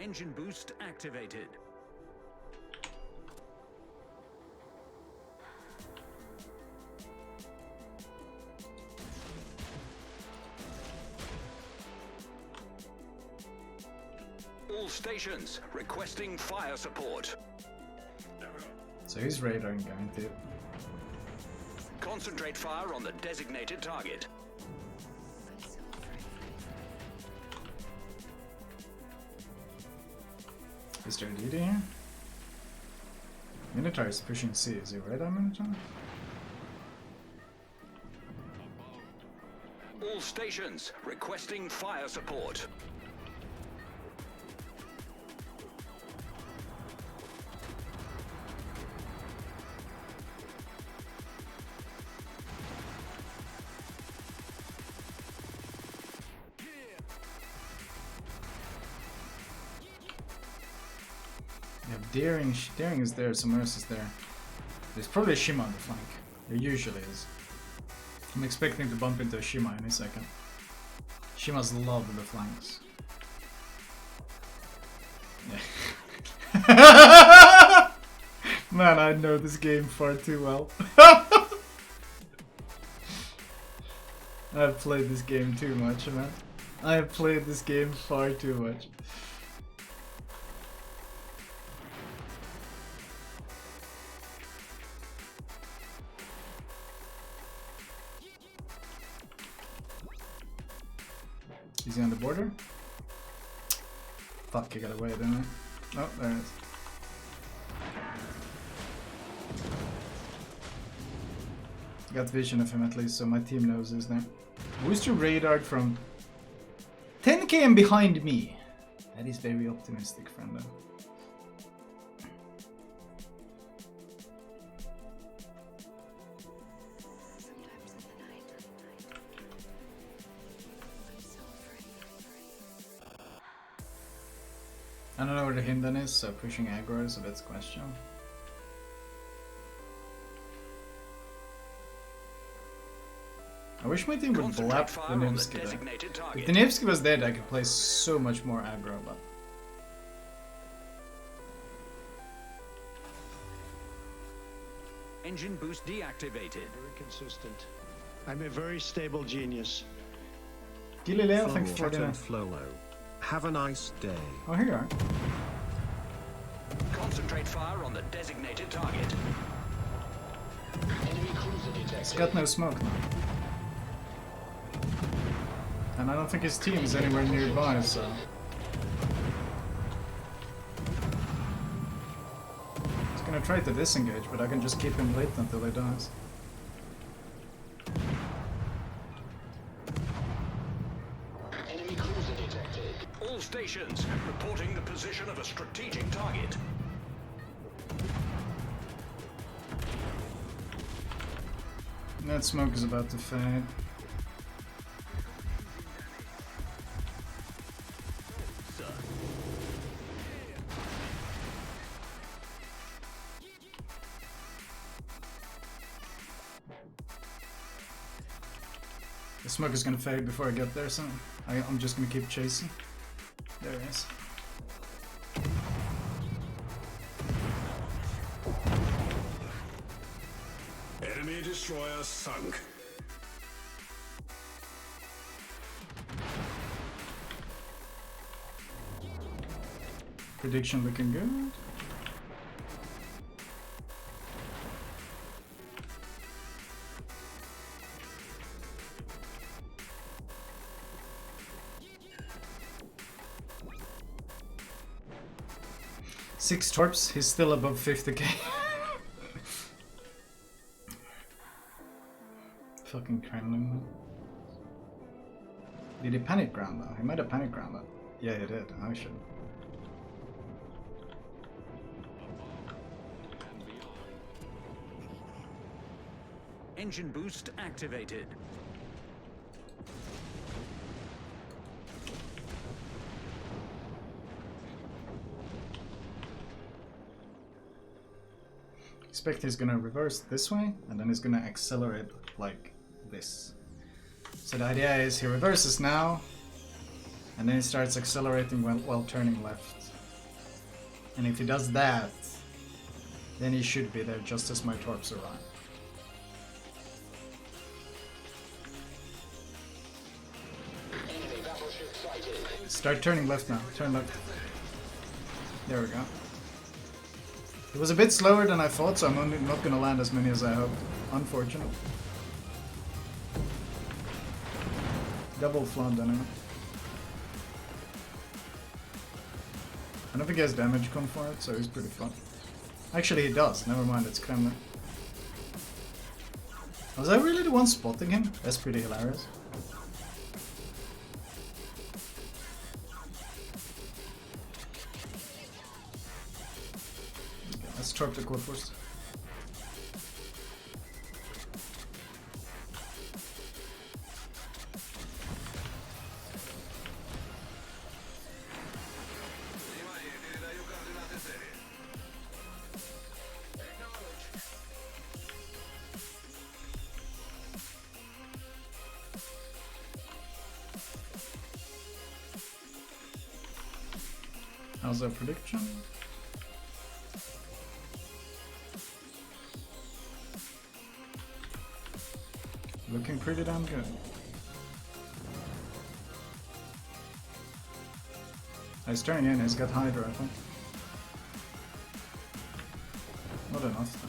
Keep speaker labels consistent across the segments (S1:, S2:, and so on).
S1: Engine boost activated. All stations requesting fire support.
S2: So he's radaring going to.
S1: Concentrate fire on the designated target.
S2: Is there a DD here? Minotaur is pushing C. Is he radar Minotaur?
S1: All stations requesting fire support.
S2: Yeah, Daring is there, somewhere else is there. There's probably a Shima on the flank. There usually is. I'm expecting to bump into a Shima any second. Shimas love the flanks. Yeah. Man, I know this game far too well. I've played this game too much, man. I have played this game far too much. Is he on the border? Fuck, he got away, didn't he? Oh, there it is. Got vision of him at least, so my team knows he's there. Booster radar from 10 km behind me. That is very optimistic, friend. I don't know where the Hindan is, so pushing aggro is a bit question. I wish my team would blap the Nevsky though. If the Nevsky was dead, I could play so much more aggro, but...
S1: Engine boost deactivated.
S3: Very consistent. I'm a very stable genius.
S2: Gilileo, thanks for
S4: dinner. Flolo. Have a nice day.
S2: Oh, here you are.
S1: Concentrate fire on the designated target. Enemy cruiser detected.
S2: He's got no smoke now. And I don't think his team is anywhere nearby, so... He's gonna try to disengage, but I can just keep him late until he dies.
S1: Enemy cruiser detected. All stations reporting the position of a strategic target.
S2: That smoke is about to fade. The smoke is gonna fade before I get there, so I'm just gonna keep chasing. There he is.
S1: Enemy destroyer sunk.
S2: Prediction looking good. Six torps, he's still above 50k. Fucking Kremlin. Did he panic ground though? He might have panic ground though. Yeah, he did. I should.
S1: Engine boost activated.
S2: Expect he's gonna reverse this way, and then he's gonna accelerate like this. So the idea is he reverses now, And then he starts accelerating while turning left. And if he does that, then he should be there just as my torps arrive.
S1: Enemy battleship sighted.
S2: Start turning left now. Turn left. There we go. It was a bit slower than I thought, so I'm only not gonna land as many as I hoped. Unfortunate. Double flamed anyway. I don't think he has damage come for it, so he's pretty fun. Actually, he does. Never mind, it's Kremlin. Was I really the one spotting him? That's pretty hilarious. Okay, let's torp the core first. How's our prediction? Looking pretty damn good. He's turning in, he's got Hydra, I think. Not enough though.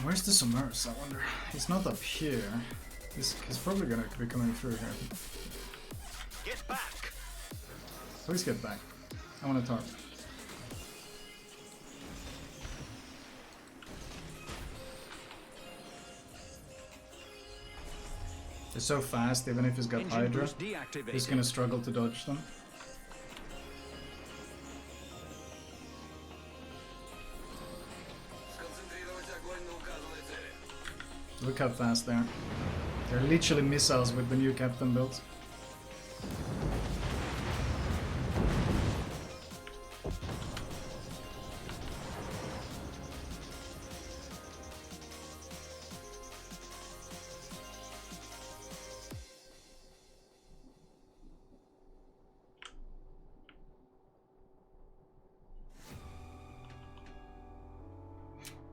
S2: Where's the submerse? I wonder. He's not up here. He's probably gonna be coming through here.
S1: Get back!
S2: Please get back. I want to torp. They're so fast, even if he's got
S1: Engine
S2: Hydra,
S1: boost deactivated.
S2: he's gonna struggle to dodge them. Look how fast they are. They're literally missiles with the new captain built.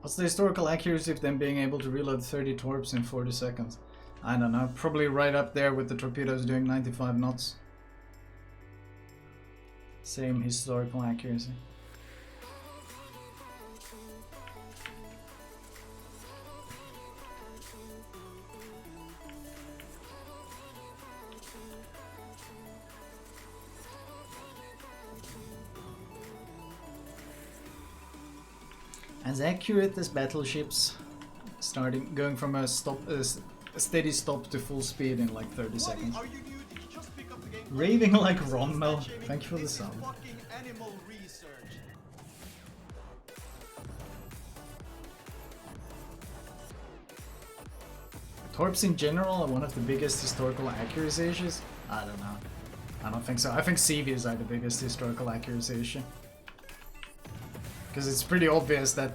S2: What's the historical accuracy of them being able to reload 30 torps in 40 seconds? I don't know, probably right up there with the torpedoes doing 95 knots. Same historical accuracy. As accurate as battleships, going from a steady stop to full speed in like 30 seconds. Raving like Rommel, thank you for the sub. Torps in general are one of the biggest historical accuracy issues? I don't know. I don't think so. I think CVs are the biggest historical accuracy issue. Because it's pretty obvious that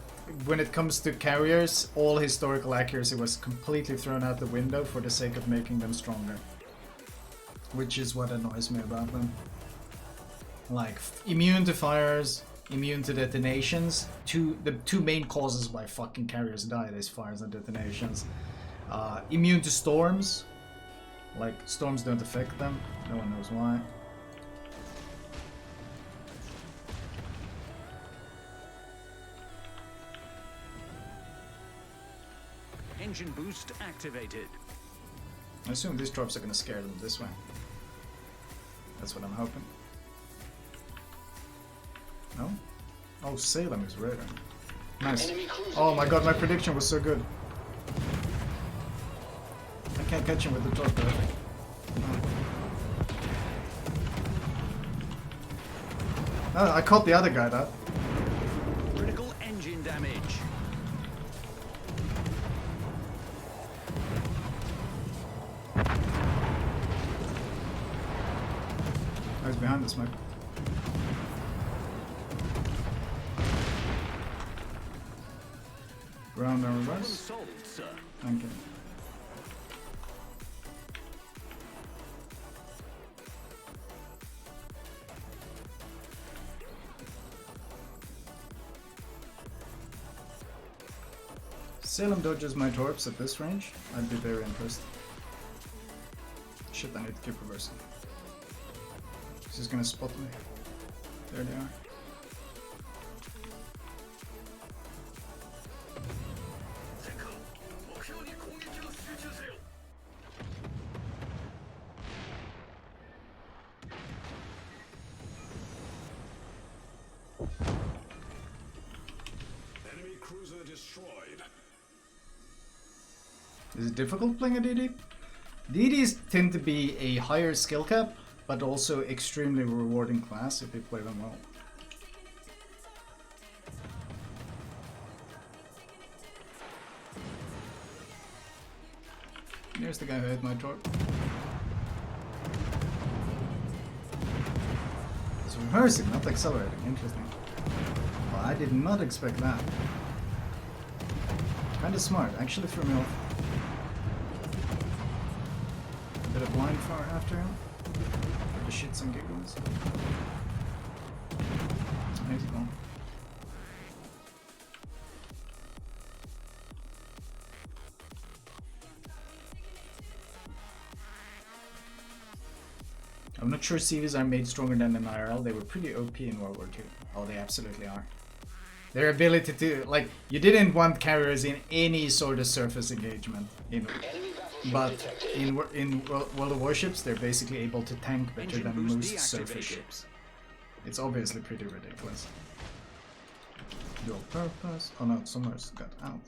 S2: when it comes to carriers, all historical accuracy was completely thrown out the window for the sake of making them stronger. Which is what annoys me about them. Like, immune to fires, immune to detonations. The two main causes why fucking carriers died is fires and detonations. Immune to storms. Like, storms don't affect them. No one knows why.
S1: Engine boost activated.
S2: I assume these torps are gonna scare them this way. That's what I'm hoping. No? Oh, Salem is radar. Nice. Oh my god, my prediction was so good. I can't catch him with the torpedo. Oh, I caught the other guy though.
S1: Critical engine damage.
S2: he's behind the smoke. Ground and reverse.
S1: Solved, sir.
S2: Thank you. Salem dodges my torps at this range, I'd be very impressed. Shit, I need to keep reversing. This is gonna spot me. There they are.
S1: Enemy cruiser destroyed.
S2: Is it difficult playing a DD? DDs tend to be a higher skill cap, but also extremely rewarding class if you play them well. Here's the guy who hit my torp. It's reversing, not accelerating. Interesting. Well, I did not expect that. Kinda smart. Actually threw me off. A bit of blind fire after him. For the shits and giggles. Nice one. I'm not sure CVs are made stronger than in IRL. They were pretty OP in World War II. Oh, they absolutely are. Their ability to, like, you didn't want carriers in any sort of surface engagement. But in World of Warships, they're basically able to tank better
S1: Engine
S2: than
S1: boost
S2: most
S1: deactivated.
S2: surface ships. It's obviously pretty ridiculous. Dual purpose. Oh no, somewhere's got out.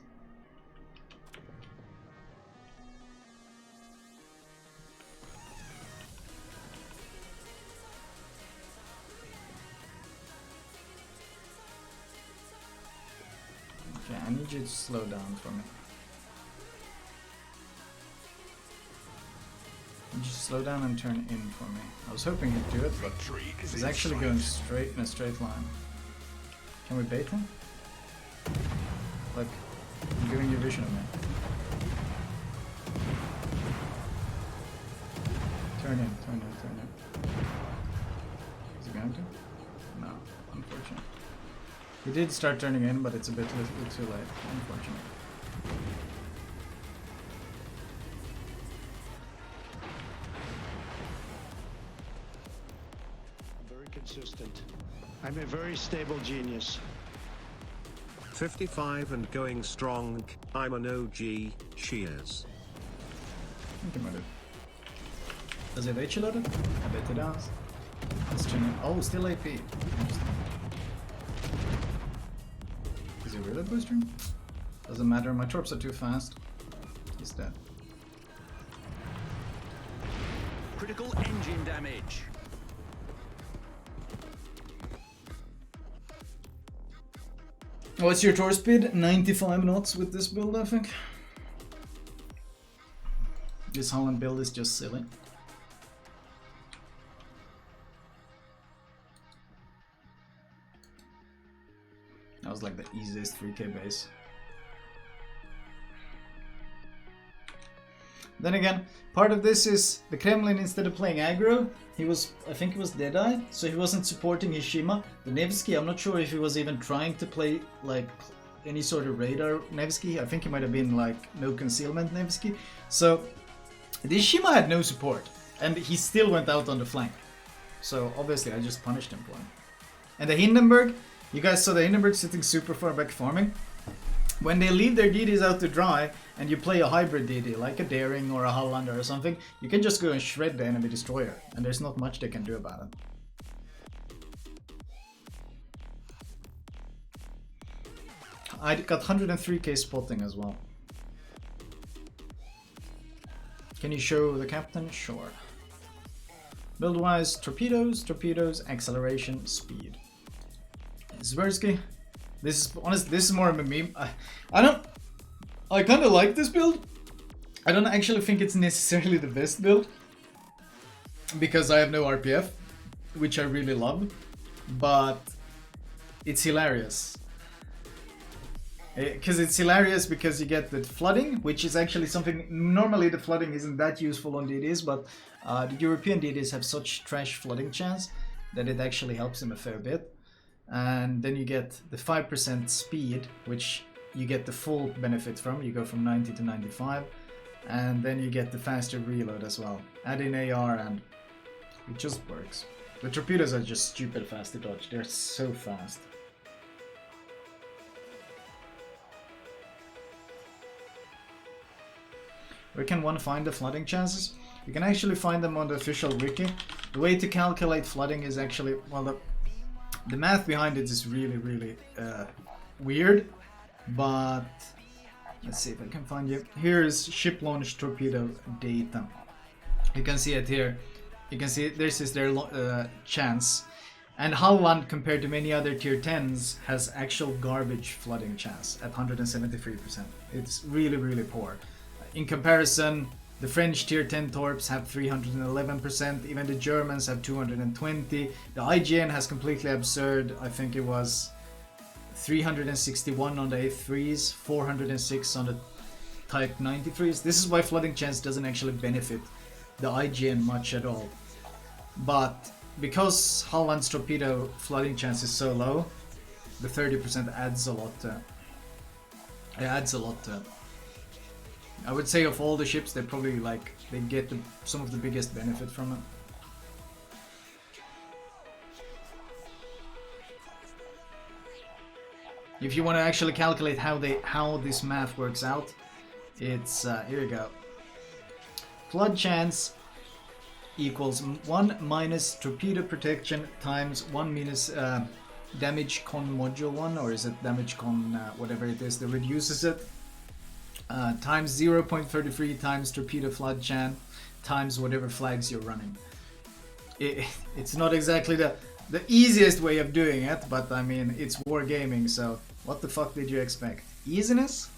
S2: Okay, I need you to slow down for me. I need you to slow down and turn in for me. I was hoping he'd do it, but he's actually going straight in a straight line. Can we bait him? Like, I'm giving you vision of me. Turn in, turn in, turn in. Is he going to? No, unfortunately. He did start turning in, but it's a bit too late, unfortunately.
S3: Very consistent. I'm a very stable genius.
S4: 55 and going strong. I'm an OG. Cheers.
S2: Think about it. Does it H loaded? I bet it does. Let's turn in. Oh, still AP. Interesting. Is he really boostering? Doesn't matter, my torps are too fast. He's dead.
S1: Critical engine damage.
S2: What's your torp speed? 95 knots with this build, I think. This Halland build is just silly. That was like the easiest 3k base. Then again, part of this is the Kremlin, instead of playing aggro, I think he was Deadeye, so he wasn't supporting his Shima. The Nevsky, I'm not sure if he was even trying to play like any sort of radar Nevsky. I think he might have been like no concealment Nevsky. So this Shima had no support, and he still went out on the flank. So obviously I just punished him for him. And the Hindenburg, you guys saw the Hindenburg sitting super far back farming. When they leave their DDs out to dry and you play a hybrid DD like a Daring or a Halland or something, you can just go and shred the enemy destroyer, and there's not much they can do about it. I got 103k spotting as well. Can you show the captain? Sure. Build wise, torpedoes, torpedoes, acceleration, speed. Zversky. This is honest. This is more of a meme. I kind of like this build. I don't actually think it's necessarily the best build because I have no RPF. which I really love, but it's hilarious. Because it's hilarious because you get the flooding, which is actually something, normally the flooding isn't that useful on DDs, but the European DDs have such trash flooding chance that it actually helps them a fair bit. And then you get the 5% speed, which you get the full benefit from. You go from 90 to 95, and then you get the faster reload as well. Add in AR and it just works. The torpedoes are just stupid fast to dodge, they're so fast. Where can one find the flooding chances? You can actually find them on the official wiki. The way to calculate flooding is actually, well, the math behind it is really weird, but let's see if I can find you. Here is ship launch torpedo data. You can see it here. You can see this is their chance. And Halland, compared to many other tier 10s, has actual garbage flooding chance at 173%. It's really poor. In comparison, the French tier 10 Torps have 311%, even the Germans have 220. The IGN has completely absurd, I think it was 361 on the A3s, 406 on the Type 93s. This is why flooding chance doesn't actually benefit the IGN much at all. But because Halland's torpedo flooding chance is so low, the 30% adds a lot to it. I would say of all the ships, they probably they get some of the biggest benefit from it. If you want to actually calculate how this math works out, it's here you go. Flood chance equals 1 minus torpedo protection times 1 minus damage con module 1, or is it damage con whatever it is that reduces it. Times 0.33 times torpedo flood chance times whatever flags you're running. It's not exactly the easiest way of doing it, but I mean, it's wargaming, so what the fuck did you expect? Easiness?